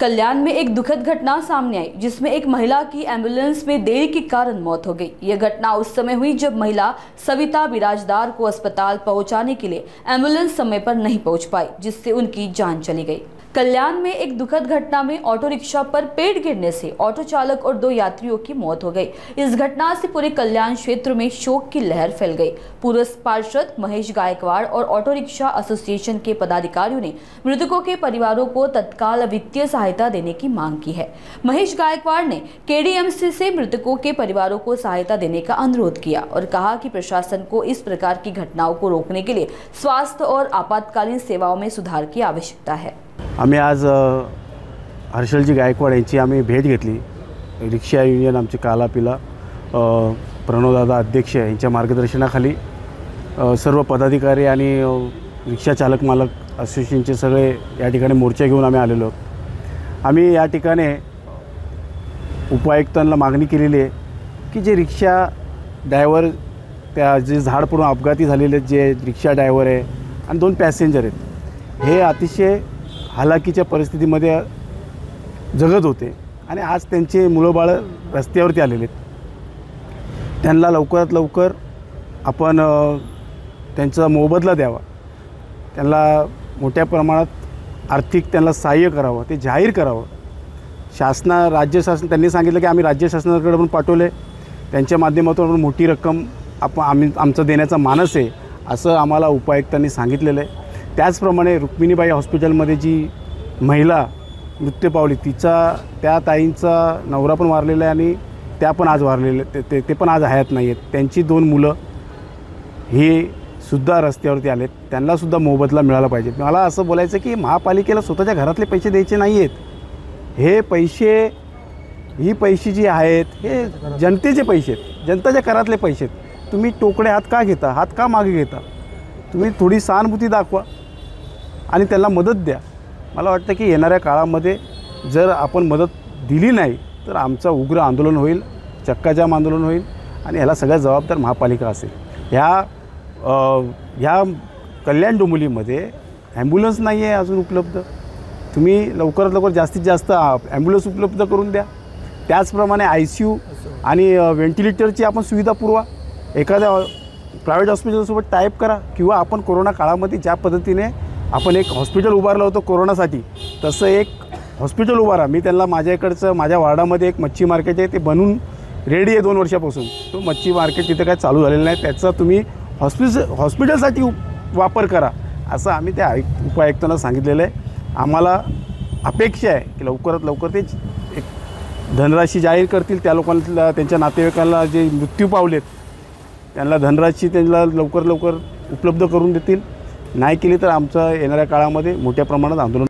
कल्याण में एक दुखद घटना सामने आई जिसमें एक महिला की एम्बुलेंस में देरी के कारण मौत हो गई। यह घटना उस समय हुई जब महिला सविता बिराजदार को अस्पताल पहुंचाने के लिए एम्बुलेंस समय पर नहीं पहुंच पाई, जिससे उनकी जान चली गई। कल्याण में एक दुखद घटना में ऑटो रिक्शा पर पेड़ गिरने से ऑटो चालक और 2 यात्रियों की मौत हो गई। इस घटना से पूरे कल्याण क्षेत्र में शोक की लहर फैल गई। पूर्व पार्षद महेश गायकवाड़ और ऑटो रिक्शा एसोसिएशन के पदाधिकारियों ने मृतकों के परिवारों को तत्काल वित्तीय सहायता देने की मांग की है। महेश गायकवाड़ ने केडीएमसी से मृतकों के परिवारों को सहायता देने का अनुरोध किया और कहा कि प्रशासन को इस प्रकार की घटनाओं को रोकने के लिए स्वास्थ्य और आपातकालीन सेवाओं में सुधार की आवश्यकता है। आम्ही आज हर्षलजी गायकवाड यांची आम्ही भेट घेतली। रिक्षा युनियन आमचे कालापिला प्रणवदादा अध्यक्ष यांच्या मार्गदर्शनाखाली सर्व पदाधिकारी आणि रिक्षा चालक मालक असोसिएशनचे सगळे या ठिकाणी मोर्चा घेऊन आम्ही आलेलो आहोत। आम्ही या ठिकाणी उपायुक्तांना मागणी केलेली आहे की जे रिक्षा ड्रायव्हर त्या जे झाड पडून अपघाती झालेले जे रिक्षा ड्रायव्हर आहे आणि 2 पॅसेंजर आहेत, हे अतिशय हालाकीच्या परिस्थितीमध्ये जगत होते आणि आज त्यांचे मुलं-बाळ रस्त्यावरती आलेले आहेत। त्यांना लवकरात लवकर आपण त्यांचा मोबदला द्यावा, त्यांना मोठ्या प्रमाणात आर्थिक त्यांना सहाय्य करावं, ते जाहीर करावं। राज्य शासन त्यांनी सांगितलं की आम्ही राज्य शासनाकडे पण पाठवले, त्यांच्या माध्यमातून आपण मोठी रक्कम आमचं देण्याचा मानस आहे असं आम्हाला उपायुक्तांनी सांगितलेलं आहे। त्याचप्रमाणे रुक्मिणीबाई हॉस्पिटलमध्ये जी महिला मृत्यू पावली, त्या ताईंचा नवरा पण वारलेला आहे आणि त्या पण आज वारलेले ते पण आज हयात नाही आहेत। त्यांची 2 मुलं ही सुद्धा रस्त्यावरती आलेत, त्यांना सुद्धा मोबदला मिळाला पाहिजे। मला असं बोलायचं की महापालिकेला स्वतःच्या घरातले पैसे द्यायचे नाही आहेत। हे पैसे ही पैसे जी आहेत हे जनतेचे पैसे आहेत, जनताच्या करातले पैसे आहेत। तुम्ही टोकडे हात का घेता, हात का मागे घेता? तुम्ही थोडी सहानुभूती दाखवा आणि त्याला मदत द्या। मला वाटतं की येणाऱ्या काळामध्ये जर आपण मदत दिली नाही तर आमचं उग्र आंदोलन होईल, चक्काजाम आंदोलन होईल आणि ह्याला सगळ्यात जबाबदार महापालिका असेल। ह्या कल्याण डोंबिवलीमध्ये ॲम्ब्युलन्स नाही आहे अजून उपलब्ध। तुम्ही लवकरात लवकर जास्तीत जास्त ॲम्ब्युलन्स उपलब्ध करून द्या। त्याचप्रमाणे ICU आणि व्हेंटिलेटरची आपण सुविधा पुरवा। एखाद्या प्रायव्हेट हॉस्पिटलसोबत टाईप करा किंवा आपण कोरोना काळामध्ये ज्या पद्धतीने आपण एक हॉस्पिटल उभारलं होतं कोरोनासाठी, तसं एक हॉस्पिटल उभारा। मी त्यांना माझ्या वार्डामध्ये एक मच्छी मार्केट आहे, ते बनवून रेडी आहे 2 वर्षापासून। तो मच्छी मार्केट तिथे काय चालू झालेलं नाही, त्याचा तुम्ही हॉस्पिटलसाठी वापर करा असं आम्ही त्या उपायुक्तांना सांगितलेलं आहे। आम्हाला अपेक्षा आहे की लवकरात लवकर ते एक धनराशी जाहीर करतील, त्या लोकांना त्यांच्या नातेवाईकांना जे मृत्यू पावलेत त्यांना धनराशी त्यांना लवकर उपलब्ध करून देतील। नाही केली तर आमचं येणाऱ्या काळामध्ये मोठ्या प्रमाणात आंदोलन